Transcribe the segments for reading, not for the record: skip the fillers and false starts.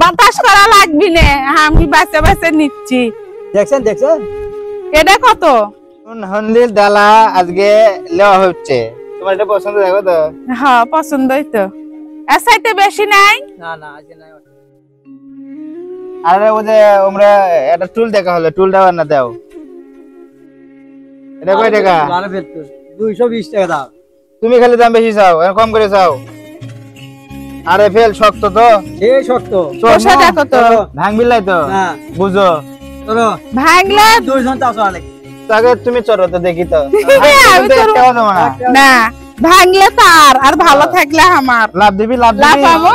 বাতাস করা লাগবি না, আমি বাঁচে বাঁচে নিচ্ছি। দেখছেন দেখছেন এটা কত? হন্দির ডালা আজকে নেওয়া হচ্ছে, তোমার এটা পছন্দ? দেখো তো। হ্যাঁ পছন্দই তো। এর চাইতে বেশি নাই? না না আজকে নাই। আরে ওই যে আমরা একটা টুল দেখা হলো, টুলটা না দাও। এটা কয় টাকা? 220 টাকা দাও। তুমি খালি দাম বেশি চাও, কম করে চাও। আরে ফেল শক্ত তো, এই শক্ত বসে দেখো তো। ভাঙবিলাই তো না বুঝো। চলো ভাঙলে 2 ঘন্টা চলে। তাকে তুমি চলো তো দেখি তো। আমি তো না ভাঙলে তার আর ভালো থাকলে আমার লাভ দিবি, লাভ লাভ দিবি। পাবো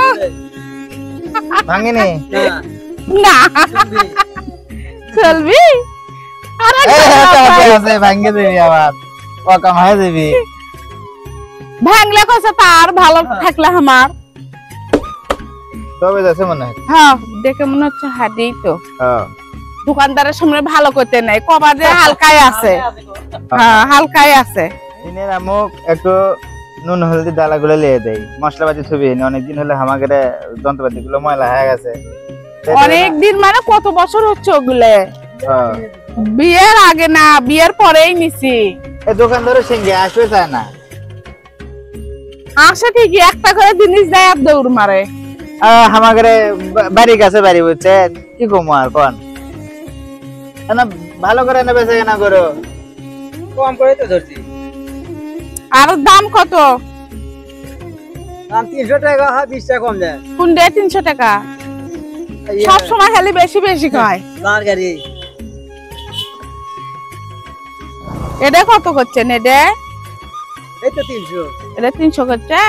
ভাঙিনি না। চলবি? আরে ভাঙ্গে দিবি আবার, কম হয়ে দিবি। ভাঙলে কইছে তার ভালো থাকলে আমার। তবে যাচ্ছে মনে হয়। হ্যাঁ দেখে মনে হচ্ছে হাডি তো। হ্যাঁ দোকানদারের সামনে ভালো করতে নাই, কবা যে হালকাই আছে। হ্যাঁ হালকাই আছে। দিনের আমুক একটু নুন হলদি ডালা গুলো লিয়ে দেয়, মশলাপাতি ছবি অনেকদিন হলে আমাদের যন্ত্রপাতি গুলো ময়লা হয়ে গেছে। অনেকদিন মানে কত বছর হচ্ছে ওগুলো? হ্যাঁ। বিয়ের আগে না, বিয়ের পরেই নিছি। এই দোকানদারের সঙ্গে আসবে চায় না। আসে ঠিকই, একটা করে জিনিস দেয় আর দৌড় মারে। আমাদের বাড়ি কাছে বাড়ি বুঝছেন, কি কমো আর কোন না, ভালো করে না বেঁচে কেনা করো। কম করে তো ধরছি। আর দাম কত? দাম 300 টাকা, 20 টাকা কম দেয়। কোনটা 300 টাকা? সব সময় খালি বেশি বেশি কয়। লাল গাড়ি এটা কত করছেন? এটা এই তো 300। এটা 300 করছে।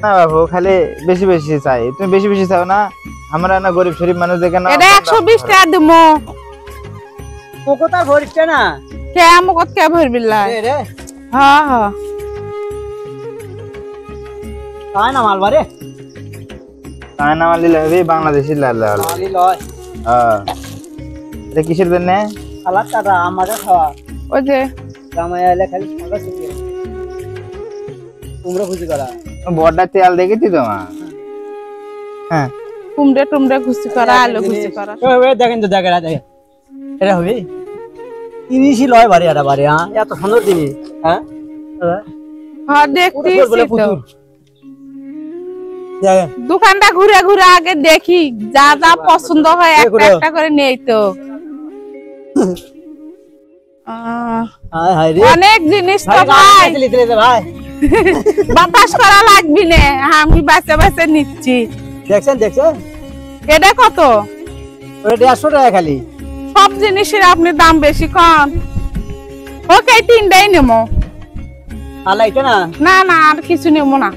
না বাবু খালি বেশি বেশি চাই, তুমি বেশি বেশি চাও না। আমরা না গরিব শরীফ মানুষ দেখে না। এটা 120 টাকা দিমু। কোকোটা ভরিছে না কে আমকত কে ভরবিল্লা? রে রে হ্যাঁ হ্যাঁ তাই না মালবারে তাই না মারলে হবে বাংলাদেশি লাল লাল। মালি লয়। হ্যাঁ এটা কিসের জন্য? খালার টাকা আমাদের খাওয়া। ওই যে জামাই এলে খালি খাওয়া শিখে তোমরা খুশি করা। বড়টা তেল দেখেছি তোমার। হ্যাঁ কুমড়ে টুমড়ে ঘুষি করা, আলু ঘুষি করা। ওই দেখেন তো দেখেন দেখেন এটা হবে 30 লয় বাড়ি এটা বাড়ি। হ্যাঁ এত সুন্দর জিনিস। হ্যাঁ হ্যাঁ দেখতেছি বলে তো। পুতুল দেখেন দোকানটা ঘুরে ঘুরে আগে দেখি, যা যা পছন্দ হয় একটা একটা করে নেই তো। হায় হায় রে অনেক জিনিস তো ভাই ভাই, ভাই বাতাস করা লাগবি না, আমি বাঁচে বাঁচে নিচ্ছি। দেখছেন দেখছেন এটা কত? ওটা 150 টাকা খালি। সব জিনিসের আপনি দাম বেশি কম। ওকে 3টাই নেবো। আলা এটা না না না আর কিছু নেবো না।